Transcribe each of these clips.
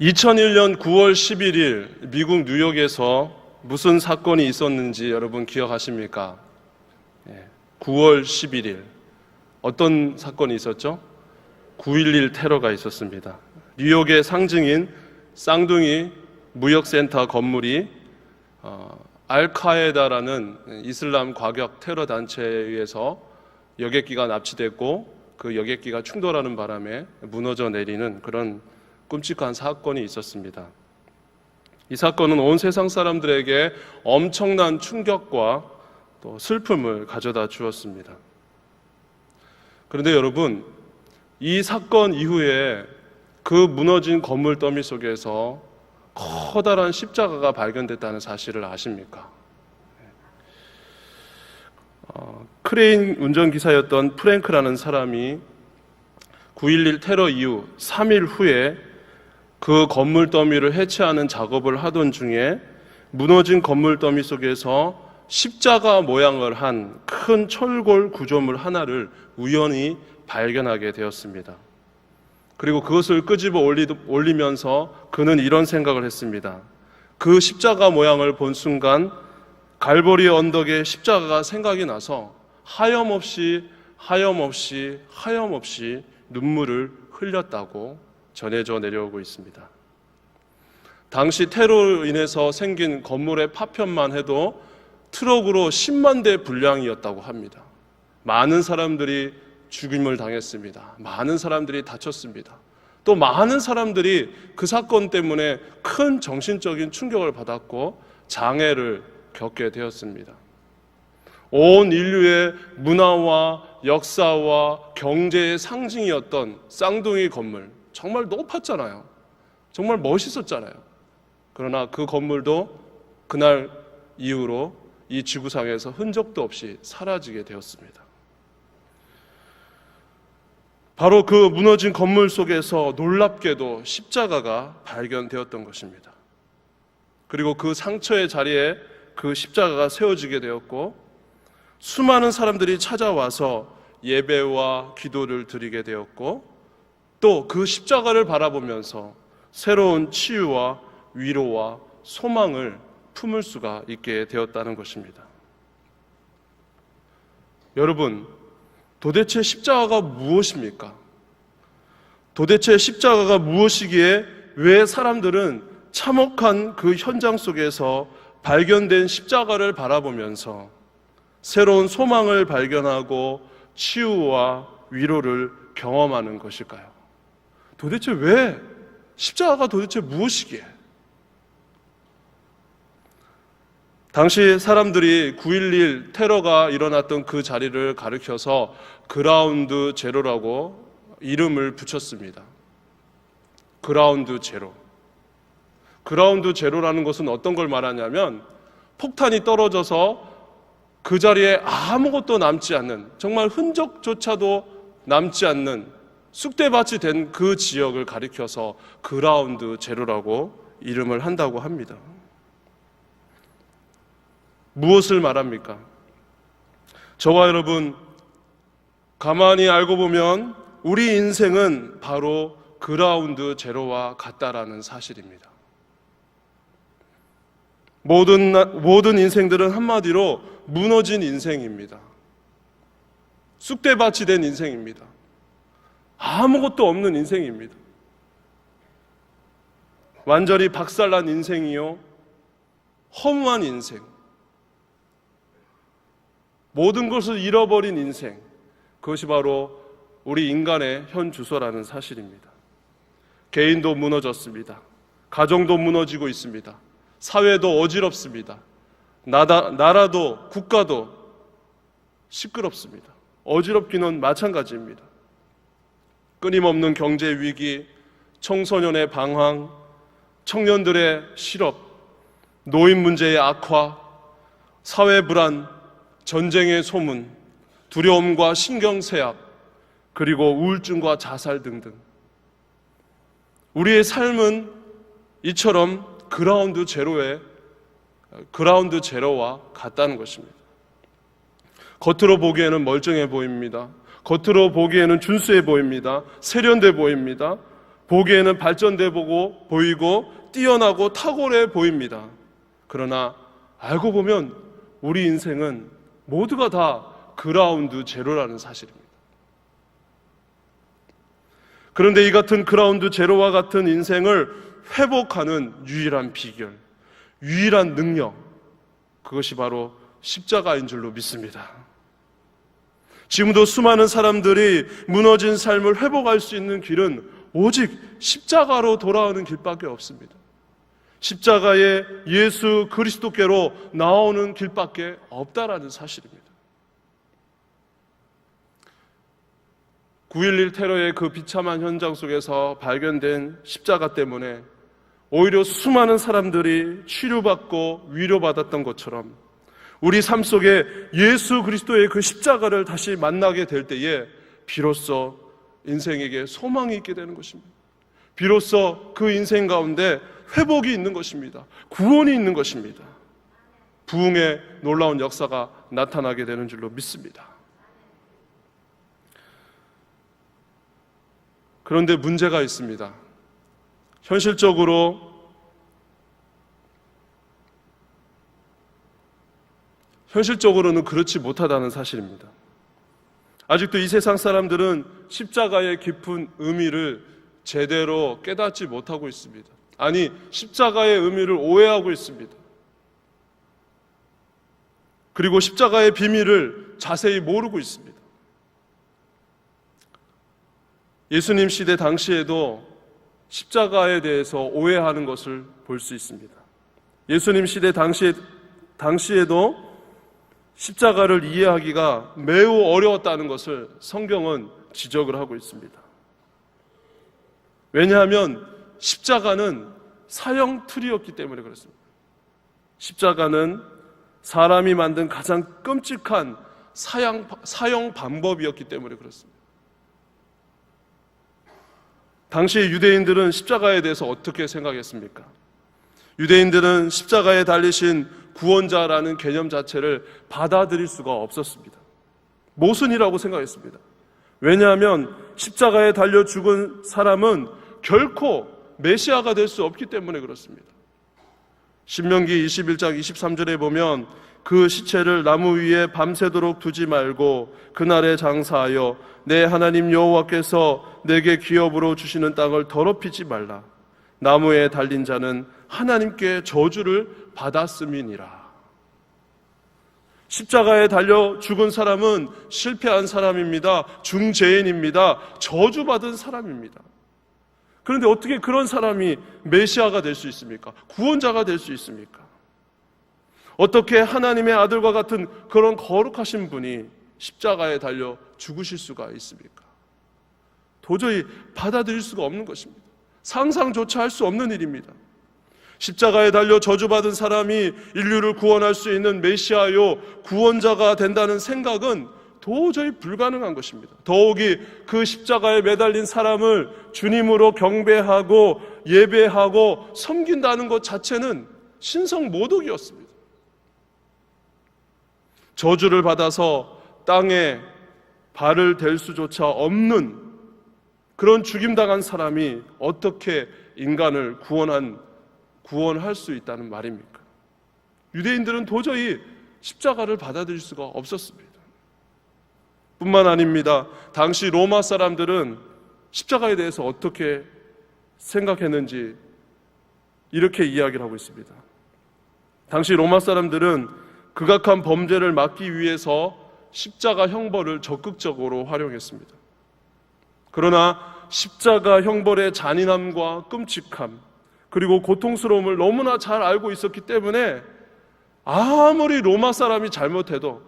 2001년 9월 11일 미국 뉴욕에서 무슨 사건이 있었는지 여러분 기억하십니까? 9월 11일 어떤 사건이 있었죠? 9.11 테러가 있었습니다. 뉴욕의 상징인 쌍둥이 무역센터 건물이 알카에다라는 이슬람 과격 테러 단체에 의해서 여객기가 납치됐고 그 여객기가 충돌하는 바람에 무너져 내리는 그런 끔찍한 사건이 있었습니다. 이 사건은 온 세상 사람들에게 엄청난 충격과 또 슬픔을 가져다 주었습니다. 그런데 여러분, 이 사건 이후에 그 무너진 건물 더미 속에서 커다란 십자가가 발견됐다는 사실을 아십니까? 크레인 운전기사였던 프랭크라는 사람이 9.11 테러 이후 3일 후에 그 건물 더미를 해체하는 작업을 하던 중에 무너진 건물 더미 속에서 십자가 모양을 한 큰 철골 구조물 하나를 우연히 발견하게 되었습니다. 그리고 그것을 끄집어 올리면서 그는 이런 생각을 했습니다. 그 십자가 모양을 본 순간 갈보리 언덕의 십자가가 생각이 나서 하염없이 눈물을 흘렸다고 전해져 내려오고 있습니다. 당시 테러로 인해서 생긴 건물의 파편만 해도 트럭으로 10만 대 분량이었다고 합니다. 많은 사람들이 죽임을 당했습니다. 많은 사람들이 다쳤습니다. 또 많은 사람들이 그 사건 때문에 큰 정신적인 충격을 받았고 장애를 겪게 되었습니다. 온 인류의 문화와 역사와 경제의 상징이었던 쌍둥이 건물, 정말 높았잖아요. 정말 멋있었잖아요. 그러나 그 건물도 그날 이후로 이 지구상에서 흔적도 없이 사라지게 되었습니다. 바로 그 무너진 건물 속에서 놀랍게도 십자가가 발견되었던 것입니다. 그리고 그 상처의 자리에 그 십자가가 세워지게 되었고 수많은 사람들이 찾아와서 예배와 기도를 드리게 되었고 또 그 십자가를 바라보면서 새로운 치유와 위로와 소망을 품을 수가 있게 되었다는 것입니다. 여러분, 도대체 십자가가 무엇입니까? 도대체 십자가가 무엇이기에 왜 사람들은 참혹한 그 현장 속에서 발견된 십자가를 바라보면서 새로운 소망을 발견하고 치유와 위로를 경험하는 것일까요? 도대체 왜? 십자가가 도대체 무엇이기에? 당시 사람들이 9.11 테러가 일어났던 그 자리를 가리켜서 그라운드 제로라고 이름을 붙였습니다. 그라운드 제로. 그라운드 제로라는 것은 어떤 걸 말하냐면 폭탄이 떨어져서 그 자리에 아무것도 남지 않는, 정말 흔적조차도 남지 않는 쑥대밭이 된 그 지역을 가리켜서 그라운드 제로라고 이름을 한다고 합니다. 무엇을 말합니까? 저와 여러분, 가만히 알고 보면 우리 인생은 바로 그라운드 제로와 같다라는 사실입니다. 모든 인생들은 한마디로 무너진 인생입니다. 쑥대밭이 된 인생입니다. 아무것도 없는 인생입니다. 완전히 박살난 인생이요, 허무한 인생, 모든 것을 잃어버린 인생, 그것이 바로 우리 인간의 현 주소라는 사실입니다. 개인도 무너졌습니다. 가정도 무너지고 있습니다. 사회도 어지럽습니다. 나라도 국가도 시끄럽습니다. 어지럽기는 마찬가지입니다. 끊임없는 경제 위기, 청소년의 방황, 청년들의 실업, 노인 문제의 악화, 사회 불안, 전쟁의 소문, 두려움과 신경쇠약, 그리고 우울증과 자살 등등. 우리의 삶은 이처럼 그라운드 제로와 같다는 것입니다. 겉으로 보기에는 멀쩡해 보입니다. 겉으로 보기에는 준수해 보입니다. 세련돼 보입니다. 보기에는 발전돼 보이고 뛰어나고 탁월해 보입니다. 그러나 알고 보면 우리 인생은 모두가 다 그라운드 제로라는 사실입니다. 그런데 이 같은 그라운드 제로와 같은 인생을 회복하는 유일한 비결, 유일한 능력, 그것이 바로 십자가인 줄로 믿습니다. 지금도 수많은 사람들이 무너진 삶을 회복할 수 있는 길은 오직 십자가로 돌아오는 길밖에 없습니다. 십자가의 예수 그리스도께로 나오는 길밖에 없다라는 사실입니다. 9.11 테러의 그 비참한 현장 속에서 발견된 십자가 때문에 오히려 수많은 사람들이 치료받고 위로받았던 것처럼 우리 삶 속에 예수 그리스도의 그 십자가를 다시 만나게 될 때에 비로소 인생에게 소망이 있게 되는 것입니다. 비로소 그 인생 가운데 회복이 있는 것입니다. 구원이 있는 것입니다. 부흥의 놀라운 역사가 나타나게 되는 줄로 믿습니다. 그런데 문제가 있습니다. 현실적으로는 그렇지 못하다는 사실입니다. 아직도 이 세상 사람들은 십자가의 깊은 의미를 제대로 깨닫지 못하고 있습니다. 아니, 십자가의 의미를 오해하고 있습니다. 그리고 십자가의 비밀을 자세히 모르고 있습니다. 예수님 시대 당시에도 십자가에 대해서 오해하는 것을 볼 수 있습니다. 예수님 시대 당시에도 십자가를 이해하기가 매우 어려웠다는 것을 성경은 지적을 하고 있습니다. 왜냐하면 십자가는 사형 틀이었기 때문에 그렇습니다. 십자가는 사람이 만든 가장 끔찍한 사형 방법이었기 때문에 그렇습니다. 당시의 유대인들은 십자가에 대해서 어떻게 생각했습니까? 유대인들은 십자가에 달리신 구원자라는 개념 자체를 받아들일 수가 없었습니다. 모순이라고 생각했습니다. 왜냐하면 십자가에 달려 죽은 사람은 결코 메시아가 될 수 없기 때문에 그렇습니다. 신명기 21장 23절에 보면 그 시체를 나무 위에 밤새도록 두지 말고 그날에 장사하여 내 하나님 여호와께서 내게 기업으로 주시는 땅을 더럽히지 말라. 나무에 달린 자는 하나님께 저주를 받았음이니라. 십자가에 달려 죽은 사람은 실패한 사람입니다. 중죄인입니다. 저주받은 사람입니다. 그런데 어떻게 그런 사람이 메시아가 될 수 있습니까? 구원자가 될 수 있습니까? 어떻게 하나님의 아들과 같은 그런 거룩하신 분이 십자가에 달려 죽으실 수가 있습니까? 도저히 받아들일 수가 없는 것입니다. 상상조차 할 수 없는 일입니다. 십자가에 달려 저주받은 사람이 인류를 구원할 수 있는 메시아요 구원자가 된다는 생각은 도저히 불가능한 것입니다. 더욱이 그 십자가에 매달린 사람을 주님으로 경배하고 예배하고 섬긴다는 것 자체는 신성모독이었습니다. 저주를 받아서 땅에 발을 댈 수조차 없는 그런 죽임당한 사람이 어떻게 인간을 구원할 수 있다는 말입니까? 유대인들은 도저히 십자가를 받아들일 수가 없었습니다. 뿐만 아닙니다. 당시 로마 사람들은 십자가에 대해서 어떻게 생각했는지 이렇게 이야기를 하고 있습니다. 당시 로마 사람들은 극악한 범죄를 막기 위해서 십자가 형벌을 적극적으로 활용했습니다. 그러나 십자가 형벌의 잔인함과 끔찍함 그리고 고통스러움을 너무나 잘 알고 있었기 때문에 아무리 로마 사람이 잘못해도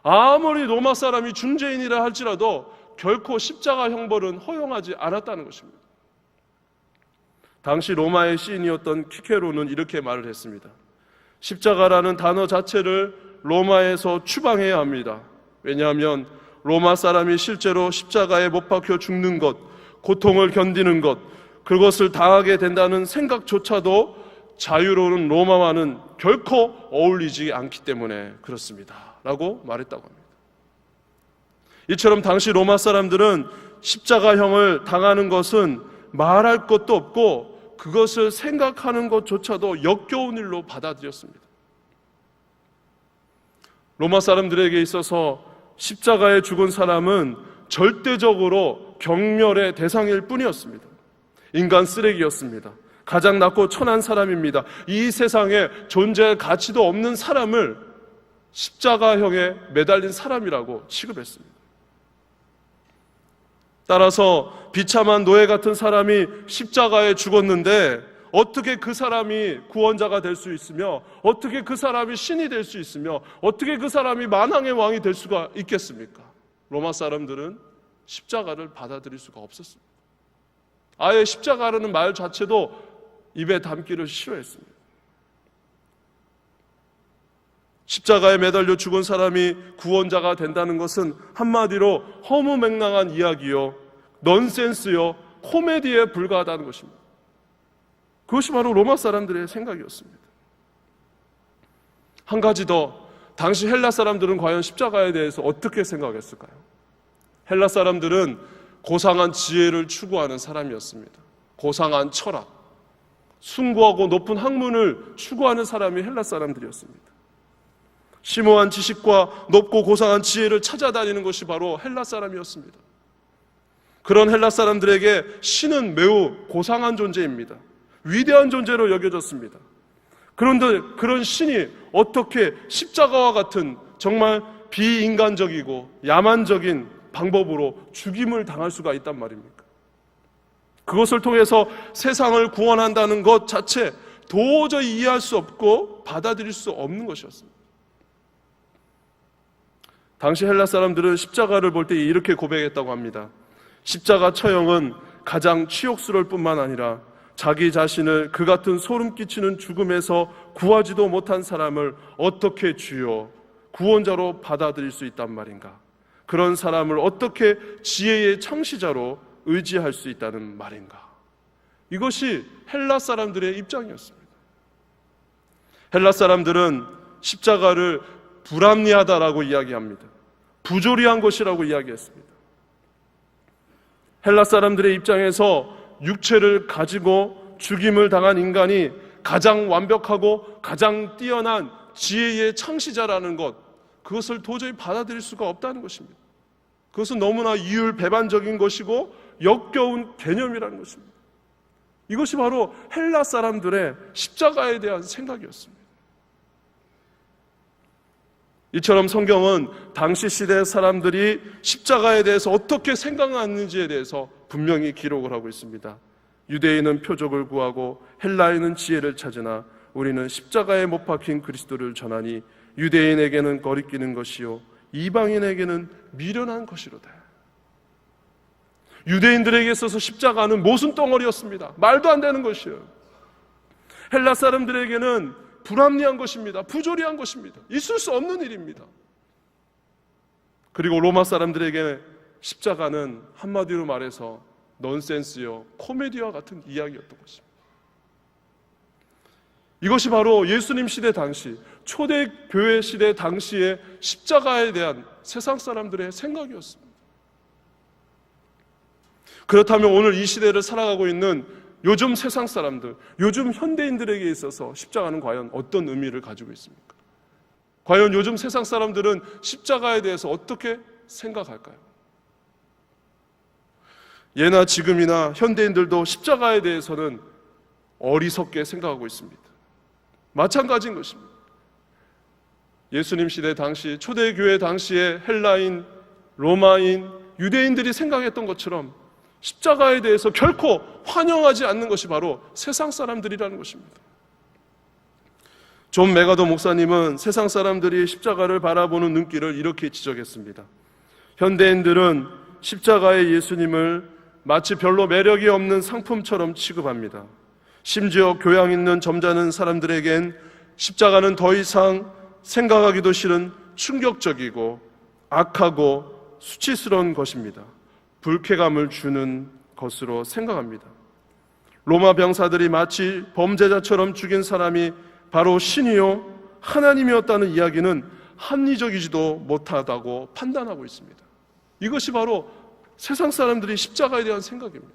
아무리 로마 사람이 중죄인이라 할지라도 결코 십자가 형벌은 허용하지 않았다는 것입니다. 당시 로마의 시인이었던 키케로는 이렇게 말을 했습니다. 십자가라는 단어 자체를 로마에서 추방해야 합니다. 왜냐하면 로마 사람이 실제로 십자가에 못 박혀 죽는 것, 고통을 견디는 것, 그것을 당하게 된다는 생각조차도 자유로운 로마와는 결코 어울리지 않기 때문에 그렇습니다 라고 말했다고 합니다. 이처럼 당시 로마 사람들은 십자가형을 당하는 것은 말할 것도 없고 그것을 생각하는 것조차도 역겨운 일로 받아들였습니다. 로마 사람들에게 있어서 십자가에 죽은 사람은 절대적으로 경멸의 대상일 뿐이었습니다. 인간 쓰레기였습니다. 가장 낮고 천한 사람입니다. 이 세상에 존재할 가치도 없는 사람을 십자가형에 매달린 사람이라고 취급했습니다. 따라서 비참한 노예 같은 사람이 십자가에 죽었는데 어떻게 그 사람이 구원자가 될 수 있으며 어떻게 그 사람이 신이 될 수 있으며 어떻게 그 사람이 만왕의 왕이 될 수가 있겠습니까? 로마 사람들은 십자가를 받아들일 수가 없었습니다. 아예 십자가라는 말 자체도 입에 담기를 싫어했습니다. 십자가에 매달려 죽은 사람이 구원자가 된다는 것은 한마디로 허무맹랑한 이야기요, 넌센스요, 코미디에 불과하다는 것입니다. 그것이 바로 로마 사람들의 생각이었습니다. 한 가지 더, 당시 헬라 사람들은 과연 십자가에 대해서 어떻게 생각했을까요? 헬라 사람들은 고상한 지혜를 추구하는 사람이었습니다. 고상한 철학, 숭고하고 높은 학문을 추구하는 사람이 헬라 사람들이었습니다. 심오한 지식과 높고 고상한 지혜를 찾아다니는 것이 바로 헬라 사람이었습니다. 그런 헬라 사람들에게 신은 매우 고상한 존재입니다. 위대한 존재로 여겨졌습니다. 그런데 그런 신이 어떻게 십자가와 같은 정말 비인간적이고 야만적인 방법으로 죽임을 당할 수가 있단 말입니까? 그것을 통해서 세상을 구원한다는 것 자체 도저히 이해할 수 없고 받아들일 수 없는 것이었습니다. 당시 헬라 사람들은 십자가를 볼 때 이렇게 고백했다고 합니다. 십자가 처형은 가장 치욕스러울 뿐만 아니라 자기 자신을 그 같은 소름 끼치는 죽음에서 구하지도 못한 사람을 어떻게 주여 구원자로 받아들일 수 있단 말인가? 그런 사람을 어떻게 지혜의 창시자로 의지할 수 있다는 말인가? 이것이 헬라 사람들의 입장이었습니다. 헬라 사람들은 십자가를 불합리하다라고 이야기합니다. 부조리한 것이라고 이야기했습니다. 헬라 사람들의 입장에서 육체를 가지고 죽임을 당한 인간이 가장 완벽하고 가장 뛰어난 지혜의 창시자라는 것, 그것을 도저히 받아들일 수가 없다는 것입니다. 그것은 너무나 이율배반적인 것이고 역겨운 개념이라는 것입니다. 이것이 바로 헬라 사람들의 십자가에 대한 생각이었습니다. 이처럼 성경은 당시 시대 사람들이 십자가에 대해서 어떻게 생각하는지에 대해서 분명히 기록을 하고 있습니다. 유대인은 표적을 구하고 헬라인은 지혜를 찾으나 우리는 십자가에 못 박힌 그리스도를 전하니 유대인에게는 거리끼는 것이요 이방인에게는 미련한 것이로다. 유대인들에게 있어서 십자가는 모순덩어리였습니다. 말도 안 되는 것이에요. 헬라 사람들에게는 불합리한 것입니다. 부조리한 것입니다. 있을 수 없는 일입니다. 그리고 로마 사람들에게 십자가는 한마디로 말해서 넌센스요, 코미디와 같은 이야기였던 것입니다. 이것이 바로 예수님 시대 당시, 초대교회 시대 당시의 십자가에 대한 세상 사람들의 생각이었습니다. 그렇다면 오늘 이 시대를 살아가고 있는 요즘 세상 사람들, 요즘 현대인들에게 있어서 십자가는 과연 어떤 의미를 가지고 있습니까? 과연 요즘 세상 사람들은 십자가에 대해서 어떻게 생각할까요? 예나 지금이나 현대인들도 십자가에 대해서는 어리석게 생각하고 있습니다. 마찬가지인 것입니다. 예수님 시대 당시, 초대교회 당시에 헬라인, 로마인, 유대인들이 생각했던 것처럼 십자가에 대해서 결코 환영하지 않는 것이 바로 세상 사람들이라는 것입니다. 존 메가도 목사님은 세상 사람들이 십자가를 바라보는 눈길을 이렇게 지적했습니다. 현대인들은 십자가의 예수님을 마치 별로 매력이 없는 상품처럼 취급합니다. 심지어 교양 있는 점잖은 사람들에겐 십자가는 더 이상 생각하기도 싫은 충격적이고 악하고 수치스러운 것입니다. 불쾌감을 주는 것으로 생각합니다. 로마 병사들이 마치 범죄자처럼 죽인 사람이 바로 신이요 하나님이었다는 이야기는 합리적이지도 못하다고 판단하고 있습니다. 이것이 바로 세상 사람들이 십자가에 대한 생각입니다.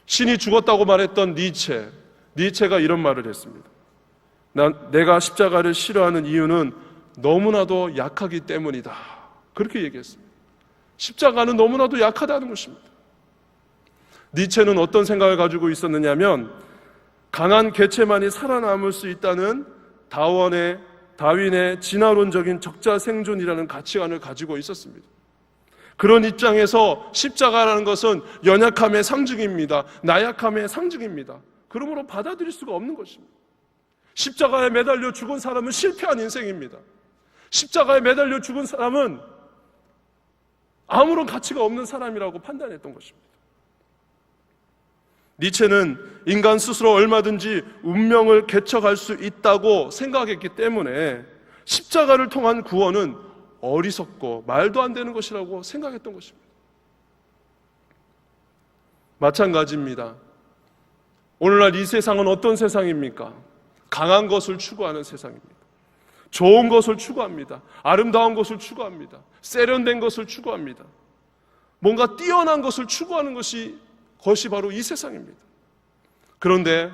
신이 죽었다고 말했던 니체가 이런 말을 했습니다. 내가 십자가를 싫어하는 이유는 너무나도 약하기 때문이다. 그렇게 얘기했습니다. 십자가는 너무나도 약하다는 것입니다. 니체는 어떤 생각을 가지고 있었느냐면 강한 개체만이 살아남을 수 있다는 다윈의 진화론적인 적자생존이라는 가치관을 가지고 있었습니다. 그런 입장에서 십자가라는 것은 연약함의 상징입니다. 나약함의 상징입니다. 그러므로 받아들일 수가 없는 것입니다. 십자가에 매달려 죽은 사람은 실패한 인생입니다. 십자가에 매달려 죽은 사람은 아무런 가치가 없는 사람이라고 판단했던 것입니다. 니체는 인간 스스로 얼마든지 운명을 개척할 수 있다고 생각했기 때문에 십자가를 통한 구원은 어리석고 말도 안 되는 것이라고 생각했던 것입니다. 마찬가지입니다. 오늘날 이 세상은 어떤 세상입니까? 강한 것을 추구하는 세상입니다. 좋은 것을 추구합니다. 아름다운 것을 추구합니다. 세련된 것을 추구합니다. 뭔가 뛰어난 것을 추구하는 것이 바로 이 세상입니다. 그런데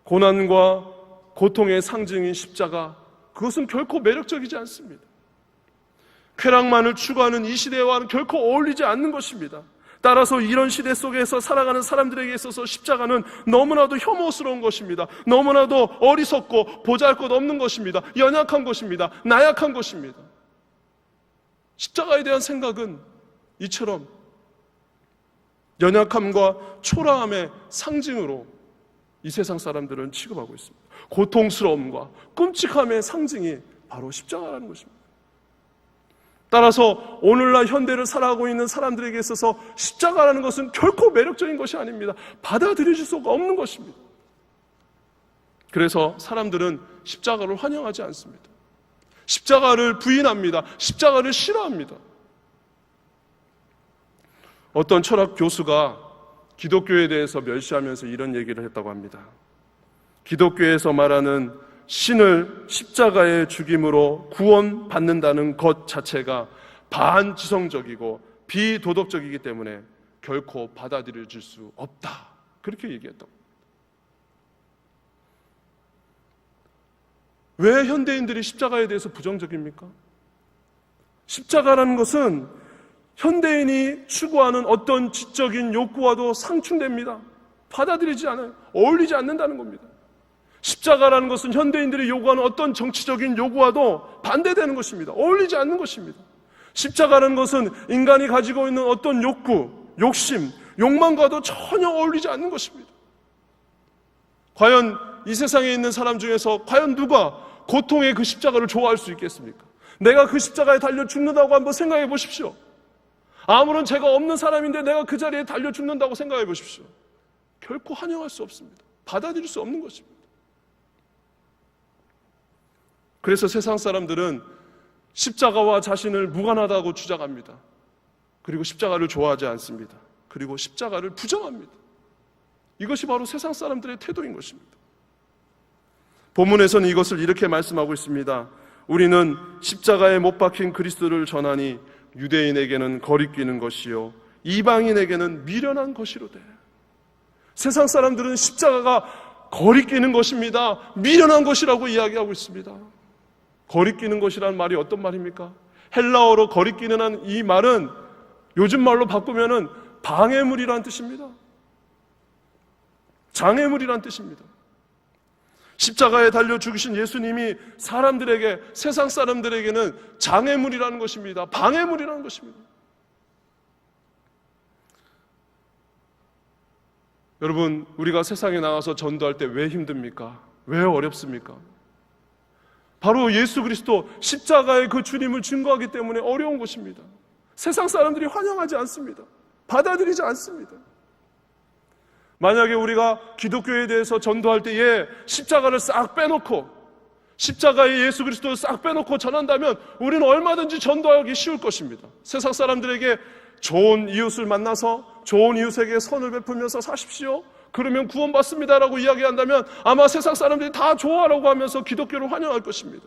고난과 고통의 상징인 십자가, 그것은 결코 매력적이지 않습니다. 쾌락만을 추구하는 이 시대와는 결코 어울리지 않는 것입니다. 따라서 이런 시대 속에서 살아가는 사람들에게 있어서 십자가는 너무나도 혐오스러운 것입니다. 너무나도 어리석고 보잘것없는 것입니다. 연약한 것입니다. 나약한 것입니다. 십자가에 대한 생각은 이처럼 연약함과 초라함의 상징으로 이 세상 사람들은 취급하고 있습니다. 고통스러움과 끔찍함의 상징이 바로 십자가라는 것입니다. 따라서 오늘날 현대를 살아가고 있는 사람들에게 있어서 십자가라는 것은 결코 매력적인 것이 아닙니다. 받아들여질 수가 없는 것입니다. 그래서 사람들은 십자가를 환영하지 않습니다. 십자가를 부인합니다. 십자가를 싫어합니다. 어떤 철학 교수가 기독교에 대해서 멸시하면서 이런 얘기를 했다고 합니다. 기독교에서 말하는 신을 십자가의 죽임으로 구원받는다는 것 자체가 반지성적이고 비도덕적이기 때문에 결코 받아들여질 수 없다. 그렇게 얘기했다고. 왜 현대인들이 십자가에 대해서 부정적입니까? 십자가라는 것은 현대인이 추구하는 어떤 지적인 욕구와도 상충됩니다. 받아들이지 않아요. 어울리지 않는다는 겁니다. 십자가라는 것은 현대인들이 요구하는 어떤 정치적인 요구와도 반대되는 것입니다. 어울리지 않는 것입니다. 십자가라는 것은 인간이 가지고 있는 어떤 욕구, 욕심, 욕망과도 전혀 어울리지 않는 것입니다. 과연 이 세상에 있는 사람 중에서 과연 누가 고통의 그 십자가를 좋아할 수 있겠습니까? 내가 그 십자가에 달려 죽는다고 한번 생각해 보십시오. 아무런 죄가 없는 사람인데 내가 그 자리에 달려 죽는다고 생각해 보십시오. 결코 환영할 수 없습니다. 받아들일 수 없는 것입니다. 그래서 세상 사람들은 십자가와 자신을 무관하다고 주장합니다. 그리고 십자가를 좋아하지 않습니다. 그리고 십자가를 부정합니다. 이것이 바로 세상 사람들의 태도인 것입니다. 본문에서는 이것을 이렇게 말씀하고 있습니다. 우리는 십자가에 못 박힌 그리스도를 전하니 유대인에게는 거리끼는 것이요 이방인에게는 미련한 것이로되. 세상 사람들은 십자가가 거리끼는 것입니다. 미련한 것이라고 이야기하고 있습니다. 거리끼는 것이라는 말이 어떤 말입니까? 헬라어로 거리끼는 이 말은 요즘 말로 바꾸면은 방해물이라는 뜻입니다. 장애물이라는 뜻입니다. 십자가에 달려 죽으신 예수님이 사람들에게, 세상 사람들에게는 장애물이라는 것입니다. 방해물이라는 것입니다. 여러분, 우리가 세상에 나가서 전도할 때 왜 힘듭니까? 왜 어렵습니까? 바로 예수 그리스도 십자가의 그 주님을 증거하기 때문에 어려운 것입니다. 세상 사람들이 환영하지 않습니다. 받아들이지 않습니다. 만약에 우리가 기독교에 대해서 전도할 때에 십자가를 싹 빼놓고, 십자가의 예수 그리스도를 싹 빼놓고 전한다면 우리는 얼마든지 전도하기 쉬울 것입니다. 세상 사람들에게 좋은 이웃을 만나서 좋은 이웃에게 선을 베풀면서 사십시오, 그러면 구원받습니다라고 이야기한다면 아마 세상 사람들이 다 좋아라고 하면서 기독교를 환영할 것입니다.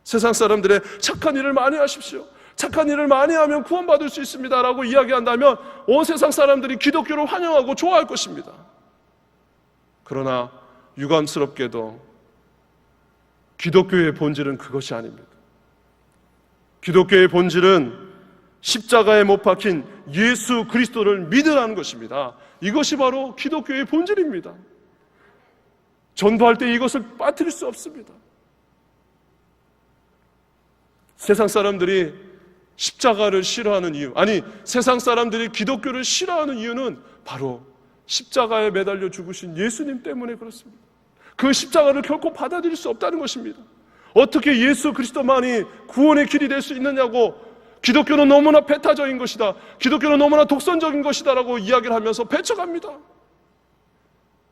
세상 사람들의 착한 일을 많이 하십시오, 착한 일을 많이 하면 구원받을 수 있습니다 라고 이야기한다면 온 세상 사람들이 기독교를 환영하고 좋아할 것입니다. 그러나 유감스럽게도 기독교의 본질은 그것이 아닙니다. 기독교의 본질은 십자가에 못 박힌 예수 그리스도를 믿으라는 것입니다. 이것이 바로 기독교의 본질입니다. 전도할 때 이것을 빠뜨릴 수 없습니다. 세상 사람들이 십자가를 싫어하는 이유, 아니 세상 사람들이 기독교를 싫어하는 이유는 바로 십자가에 매달려 죽으신 예수님 때문에 그렇습니다. 그 십자가를 결코 받아들일 수 없다는 것입니다. 어떻게 예수 그리스도만이 구원의 길이 될 수 있느냐고, 기독교는 너무나 배타적인 것이다, 기독교는 너무나 독선적인 것이다 라고 이야기를 하면서 배척합니다.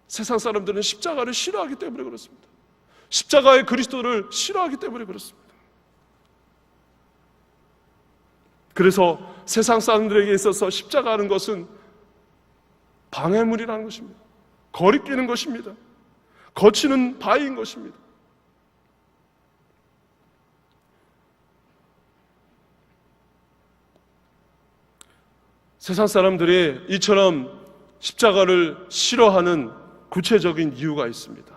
세상 사람들은 십자가를 싫어하기 때문에 그렇습니다. 십자가의 그리스도를 싫어하기 때문에 그렇습니다. 그래서 세상 사람들에게 있어서 십자가라는 것은 방해물이라는 것입니다. 거리끼는 것입니다. 거치는 바위인 것입니다. 세상 사람들이 이처럼 십자가를 싫어하는 구체적인 이유가 있습니다.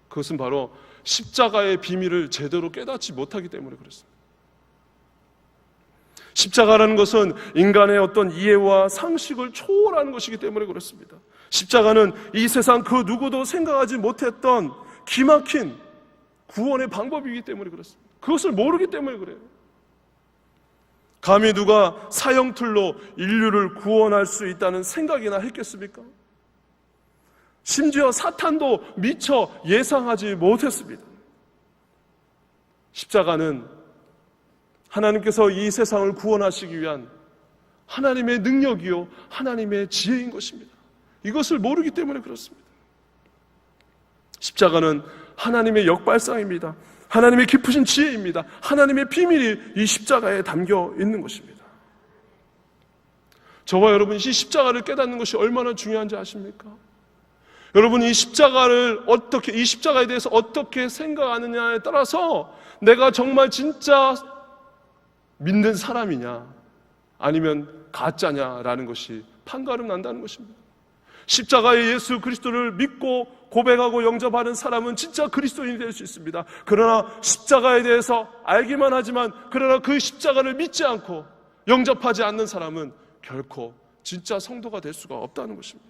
그것은 바로 십자가의 비밀을 제대로 깨닫지 못하기 때문에 그렇습니다. 십자가라는 것은 인간의 어떤 이해와 상식을 초월하는 것이기 때문에 그렇습니다. 십자가는 이 세상 그 누구도 생각하지 못했던 기막힌 구원의 방법이기 때문에 그렇습니다. 그것을 모르기 때문에 그래요. 감히 누가 사형틀로 인류를 구원할 수 있다는 생각이나 했겠습니까? 심지어 사탄도 미처 예상하지 못했습니다. 십자가는 하나님께서 이 세상을 구원하시기 위한 하나님의 능력이요 하나님의 지혜인 것입니다. 이것을 모르기 때문에 그렇습니다. 십자가는 하나님의 역발상입니다. 하나님의 깊으신 지혜입니다. 하나님의 비밀이 이 십자가에 담겨 있는 것입니다. 저와 여러분이 이 십자가를 깨닫는 것이 얼마나 중요한지 아십니까? 여러분, 이 십자가에 대해서 어떻게 생각하느냐에 따라서 내가 정말 진짜 믿는 사람이냐 아니면 가짜냐라는 것이 판가름 난다는 것입니다. 십자가의 예수 그리스도를 믿고 고백하고 영접하는 사람은 진짜 그리스도인이 될 수 있습니다. 그러나 십자가에 대해서 알기만 하지만 그러나 그 십자가를 믿지 않고 영접하지 않는 사람은 결코 진짜 성도가 될 수가 없다는 것입니다.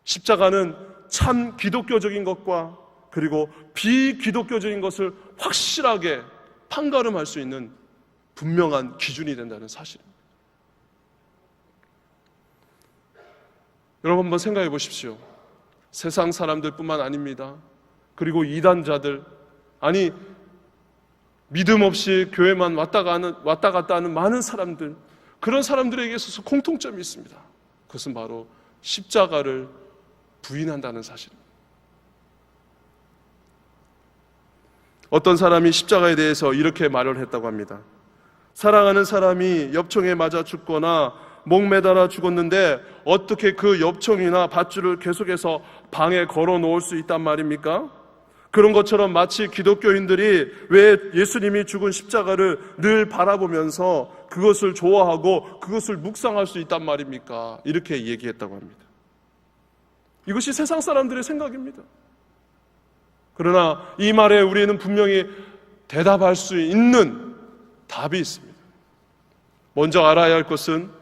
십자가는 참 기독교적인 것과 그리고 비기독교적인 것을 확실하게 판가름할 수 있는 분명한 기준이 된다는 사실입니다. 여러분 한번 생각해 보십시오. 세상 사람들뿐만 아닙니다. 그리고 이단자들, 아니 믿음 없이 교회만 왔다 갔다 하는 많은 사람들, 그런 사람들에게 있어서 공통점이 있습니다. 그것은 바로 십자가를 부인한다는 사실입니다. 어떤 사람이 십자가에 대해서 이렇게 말을 했다고 합니다. 사랑하는 사람이 엽총에 맞아 죽거나 목 매달아 죽었는데 어떻게 그 엽총이나 밧줄을 계속해서 방에 걸어 놓을 수 있단 말입니까? 그런 것처럼 마치 기독교인들이 왜 예수님이 죽은 십자가를 늘 바라보면서 그것을 좋아하고 그것을 묵상할 수 있단 말입니까? 이렇게 얘기했다고 합니다. 이것이 세상 사람들의 생각입니다. 그러나 이 말에 우리는 분명히 대답할 수 있는 답이 있습니다. 먼저 알아야 할 것은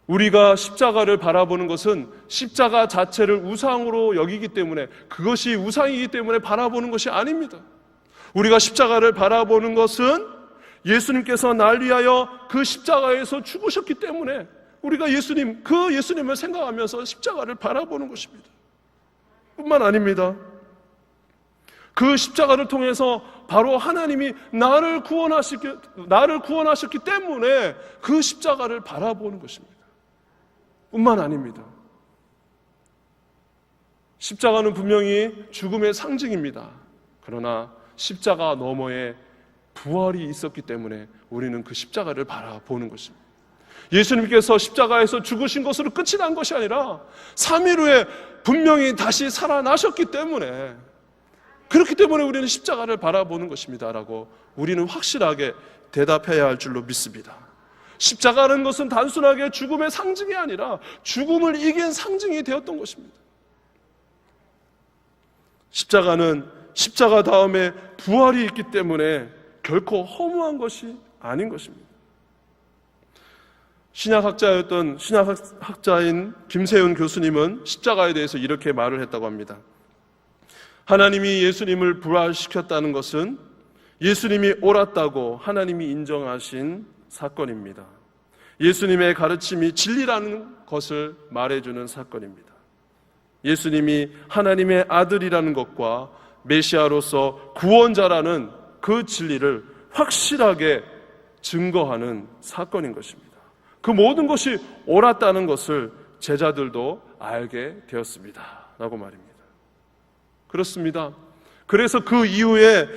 우리가 십자가를 바라보는 것은 십자가 자체를 우상으로 여기기 때문에, 그것이 우상이기 때문에 바라보는 것이 아닙니다. 우리가 십자가를 바라보는 것은 예수님께서 날 위하여 그 십자가에서 죽으셨기 때문에 우리가 그 예수님을 생각하면서 십자가를 바라보는 것입니다. 뿐만 아닙니다. 그 십자가를 통해서 바로 하나님이 나를 구원하셨기 때문에 그 십자가를 바라보는 것입니다. 뿐만 아닙니다. 십자가는 분명히 죽음의 상징입니다. 그러나 십자가 너머에 부활이 있었기 때문에 우리는 그 십자가를 바라보는 것입니다. 예수님께서 십자가에서 죽으신 것으로 끝이 난 것이 아니라 3일 후에 분명히 다시 살아나셨기 때문에 그렇기 때문에 우리는 십자가를 바라보는 것입니다라고 우리는 확실하게 대답해야 할 줄로 믿습니다. 십자가라는 것은 단순하게 죽음의 상징이 아니라 죽음을 이긴 상징이 되었던 것입니다. 십자가는 십자가 다음에 부활이 있기 때문에 결코 허무한 것이 아닌 것입니다. 신약학자인 김세윤 교수님은 십자가에 대해서 이렇게 말을 했다고 합니다. 하나님이 예수님을 부활시켰다는 것은 예수님이 옳았다고 하나님이 인정하신 사건입니다. 예수님의 가르침이 진리라는 것을 말해주는 사건입니다. 예수님이 하나님의 아들이라는 것과 메시아로서 구원자라는 그 진리를 확실하게 증거하는 사건인 것입니다. 그 모든 것이 옳았다는 것을 제자들도 알게 되었습니다 라고 말입니다. 그렇습니다. 그래서 그 이후에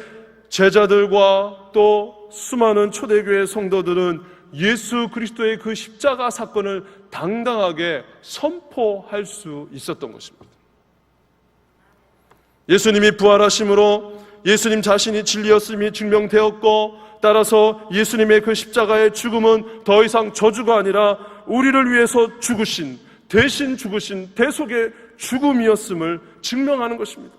제자들과 또 수많은 초대교회 성도들은 예수 그리스도의 그 십자가 사건을 당당하게 선포할 수 있었던 것입니다. 예수님이 부활하심으로 예수님 자신이 진리였음이 증명되었고, 따라서 예수님의 그 십자가의 죽음은 더 이상 저주가 아니라 우리를 위해서 죽으신, 대신 죽으신 대속의 죽음이었음을 증명하는 것입니다.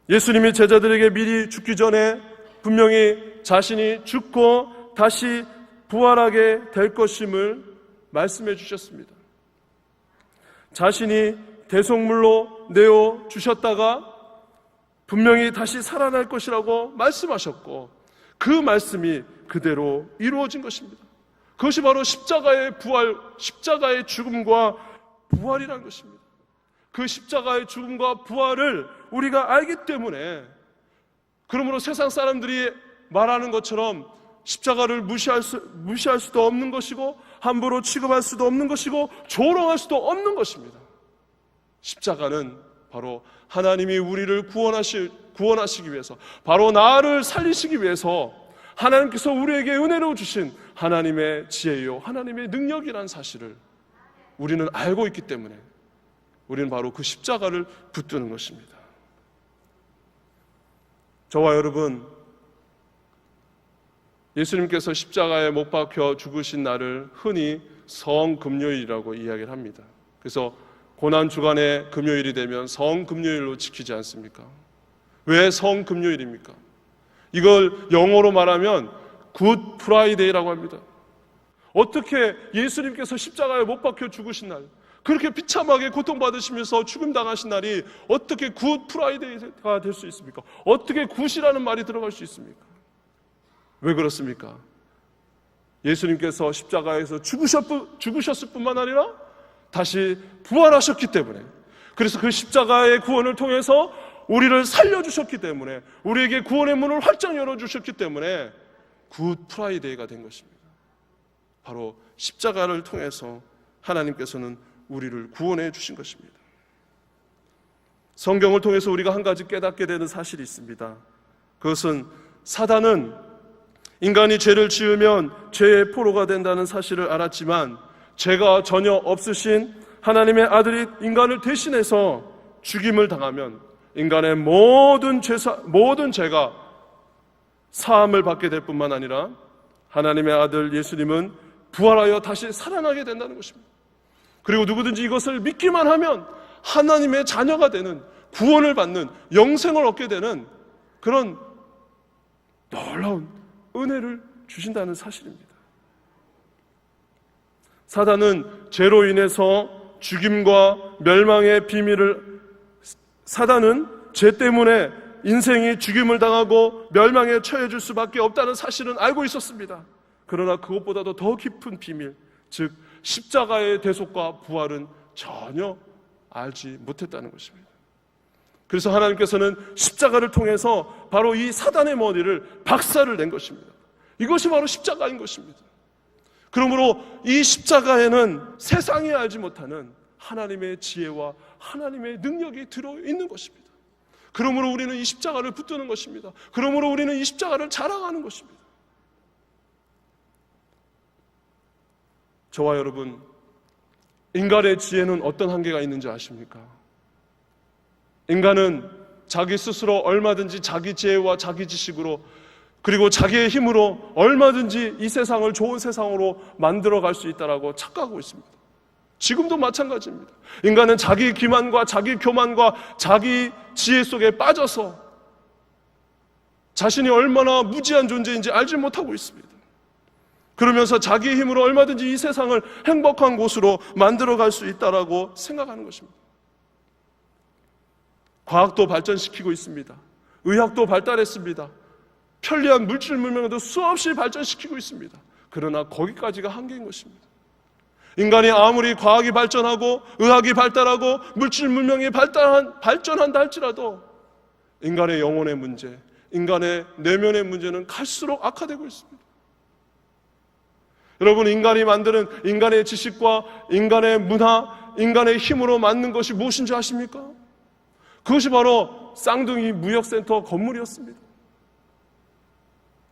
예수님이 제자들에게 미리 죽기 전에 분명히 자신이 죽고 다시 부활하게 될 것임을 말씀해 주셨습니다. 자신이 대속물로 내어 주셨다가 분명히 다시 살아날 것이라고 말씀하셨고, 그 말씀이 그대로 이루어진 것입니다. 그것이 바로 십자가의 부활, 십자가의 죽음과 부활이라는 것입니다. 그 십자가의 죽음과 부활을 우리가 알기 때문에, 그러므로 세상 사람들이 말하는 것처럼 십자가를 무시할 수도 없는 것이고, 함부로 취급할 수도 없는 것이고, 조롱할 수도 없는 것입니다. 십자가는 바로 하나님이 우리를 구원하시기 위해서, 바로 나를 살리시기 위해서 하나님께서 우리에게 은혜로 주신 하나님의 지혜요, 하나님의 능력이라는 사실을 우리는 알고 있기 때문에 우리는 바로 그 십자가를 붙드는 것입니다. 저와 여러분, 예수님께서 십자가에 못 박혀 죽으신 날을 흔히 성금요일이라고 이야기를 합니다. 그래서 고난주간의 금요일이 되면 성금요일로 지키지 않습니까? 왜 성금요일입니까? 이걸 영어로 말하면 굿 프라이데이라고 합니다. 어떻게 예수님께서 십자가에 못 박혀 죽으신 날, 그렇게 비참하게 고통받으시면서 죽음당하신 날이 어떻게 굿 프라이데이가 될 수 있습니까? 어떻게 굿이라는 말이 들어갈 수 있습니까? 왜 그렇습니까? 예수님께서 십자가에서 죽으셨을 뿐만 아니라 다시 부활하셨기 때문에, 그래서 그 십자가의 구원을 통해서 우리를 살려주셨기 때문에, 우리에게 구원의 문을 활짝 열어주셨기 때문에 굿 프라이데이가 된 것입니다. 바로 십자가를 통해서 하나님께서는 우리를 구원해 주신 것입니다. 성경을 통해서 우리가 한 가지 깨닫게 되는 사실이 있습니다. 그것은 사단은 인간이 죄를 지으면 죄의 포로가 된다는 사실을 알았지만, 죄가 전혀 없으신 하나님의 아들이 인간을 대신해서 죽임을 당하면 인간의 모든 죄가 사함을 받게 될 뿐만 아니라 하나님의 아들 예수님은 부활하여 다시 살아나게 된다는 것입니다. 그리고 누구든지 이것을 믿기만 하면 하나님의 자녀가 되는, 구원을 받는, 영생을 얻게 되는 그런 놀라운 은혜를 주신다는 사실입니다. 사단은 죄로 인해서 죽임과 멸망의 비밀을, 사단은 죄 때문에 인생이 죽임을 당하고 멸망에 처해질 수밖에 없다는 사실은 알고 있었습니다. 그러나 그것보다도 더 깊은 비밀, 즉 십자가의 대속과 부활은 전혀 알지 못했다는 것입니다. 그래서 하나님께서는 십자가를 통해서 바로 이 사단의 머리를 박살을 낸 것입니다. 이것이 바로 십자가인 것입니다. 그러므로 이 십자가에는 세상이 알지 못하는 하나님의 지혜와 하나님의 능력이 들어있는 것입니다. 그러므로 우리는 이 십자가를 붙드는 것입니다. 그러므로 우리는 이 십자가를 자랑하는 것입니다. 저와 여러분, 인간의 지혜는 어떤 한계가 있는지 아십니까? 인간은 자기 스스로 얼마든지 자기 지혜와 자기 지식으로 그리고 자기의 힘으로 얼마든지 이 세상을 좋은 세상으로 만들어갈 수 있다고 착각하고 있습니다. 지금도 마찬가지입니다. 인간은 자기 기만과 자기 교만과 자기 지혜 속에 빠져서 자신이 얼마나 무지한 존재인지 알지 못하고 있습니다. 그러면서 자기의 힘으로 얼마든지 이 세상을 행복한 곳으로 만들어갈 수 있다고 생각하는 것입니다. 과학도 발전시키고 있습니다. 의학도 발달했습니다. 편리한 물질 문명도 수없이 발전시키고 있습니다. 그러나 거기까지가 한계인 것입니다. 인간이 아무리 과학이 발전하고 의학이 발달하고 물질 문명이 발전한다 할지라도 인간의 영혼의 문제, 인간의 내면의 문제는 갈수록 악화되고 있습니다. 여러분, 인간이 만드는 인간의 지식과 인간의 문화, 인간의 힘으로 만든 것이 무엇인지 아십니까? 그것이 바로 쌍둥이 무역센터 건물이었습니다.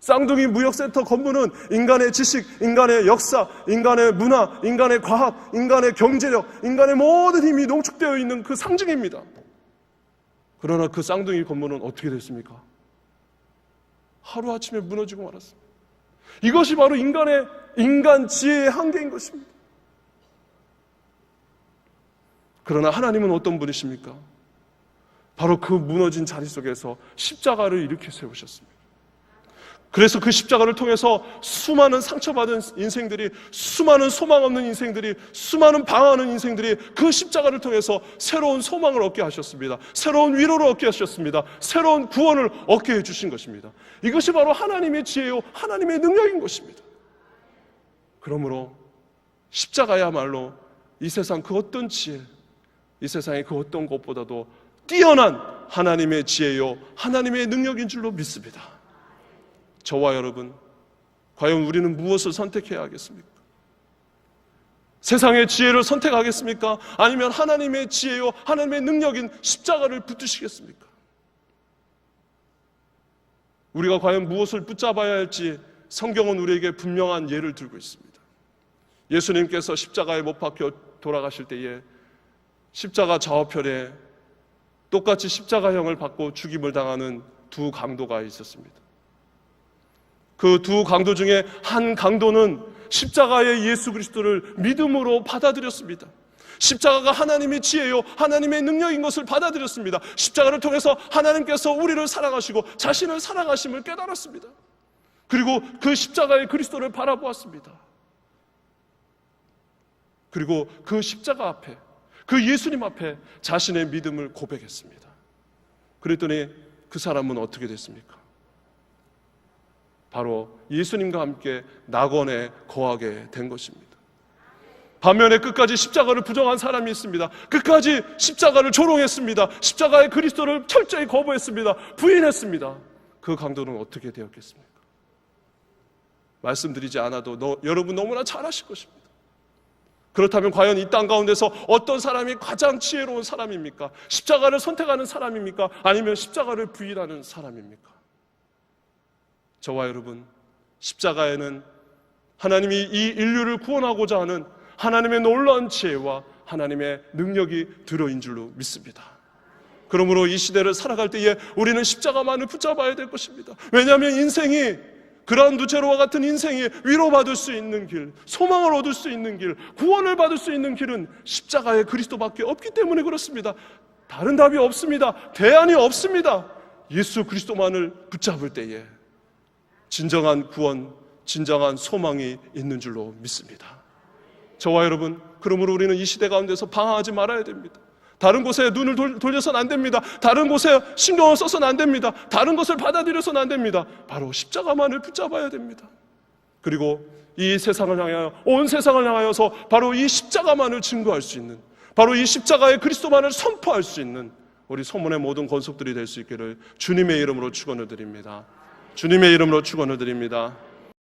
쌍둥이 무역센터 건물은 인간의 지식, 인간의 역사, 인간의 문화, 인간의 과학, 인간의 경제력, 인간의 모든 힘이 농축되어 있는 그 상징입니다. 그러나 그 쌍둥이 건물은 어떻게 됐습니까? 하루아침에 무너지고 말았습니다. 이것이 바로 인간 지혜의 한계인 것입니다. 그러나 하나님은 어떤 분이십니까? 바로 그 무너진 자리 속에서 십자가를 일으켜 세우셨습니다. 그래서 그 십자가를 통해서 수많은 상처받은 인생들이, 수많은 소망 없는 인생들이, 수많은 방황하는 인생들이 그 십자가를 통해서 새로운 소망을 얻게 하셨습니다. 새로운 위로를 얻게 하셨습니다. 새로운 구원을 얻게 해주신 것입니다. 이것이 바로 하나님의 지혜요 하나님의 능력인 것입니다. 그러므로 십자가야말로 이 세상 그 어떤 지혜, 이 세상의 그 어떤 것보다도 뛰어난 하나님의 지혜요 하나님의 능력인 줄로 믿습니다. 저와 여러분, 과연 우리는 무엇을 선택해야 하겠습니까? 세상의 지혜를 선택하겠습니까? 아니면 하나님의 지혜요 하나님의 능력인 십자가를 붙드시겠습니까? 우리가 과연 무엇을 붙잡아야 할지 성경은 우리에게 분명한 예를 들고 있습니다. 예수님께서 십자가에 못 박혀 돌아가실 때에 십자가 좌우편에 똑같이 십자가형을 받고 죽임을 당하는 두 강도가 있었습니다. 그 두 강도 중에 한 강도는 십자가의 예수 그리스도를 믿음으로 받아들였습니다. 십자가가 하나님의 지혜요 하나님의 능력인 것을 받아들였습니다. 십자가를 통해서 하나님께서 우리를 사랑하시고 자신을 사랑하심을 깨달았습니다. 그리고 그 십자가의 그리스도를 바라보았습니다. 그리고 그 십자가 앞에, 그 예수님 앞에 자신의 믿음을 고백했습니다. 그랬더니 그 사람은 어떻게 됐습니까? 바로 예수님과 함께 낙원에 거하게 된 것입니다. 반면에 끝까지 십자가를 부정한 사람이 있습니다. 끝까지 십자가를 조롱했습니다. 십자가의 그리스도를 철저히 거부했습니다. 부인했습니다. 그 강도는 어떻게 되었겠습니까? 말씀드리지 않아도 여러분 너무나 잘 아실 것입니다. 그렇다면 과연 이 땅 가운데서 어떤 사람이 가장 지혜로운 사람입니까? 십자가를 선택하는 사람입니까? 아니면 십자가를 부인하는 사람입니까? 저와 여러분, 십자가에는 하나님이 이 인류를 구원하고자 하는 하나님의 놀라운 지혜와 하나님의 능력이 들어있는 줄로 믿습니다. 그러므로 이 시대를 살아갈 때에 우리는 십자가만을 붙잡아야 될 것입니다. 왜냐하면 인생이, 그라운드 제로와 같은 인생이 위로받을 수 있는 길, 소망을 얻을 수 있는 길, 구원을 받을 수 있는 길은 십자가의 그리스도밖에 없기 때문에 그렇습니다. 다른 답이 없습니다. 대안이 없습니다. 예수 그리스도만을 붙잡을 때에 진정한 구원, 진정한 소망이 있는 줄로 믿습니다. 저와 여러분, 그러므로 우리는 이 시대 가운데서 방황하지 말아야 됩니다. 다른 곳에 눈을 돌려서는 안 됩니다. 다른 곳에 신경을 써서는 안 됩니다. 다른 것을 받아들여서는 안 됩니다. 바로 십자가만을 붙잡아야 됩니다. 그리고 이 세상을 향하여, 온 세상을 향하여서 바로 이 십자가만을 증거할 수 있는, 바로 이 십자가의 그리스도만을 선포할 수 있는 우리 소문의 모든 권속들이 될 수 있기를 주님의 이름으로 축원을 드립니다. 주님의 이름으로 축원을 드립니다.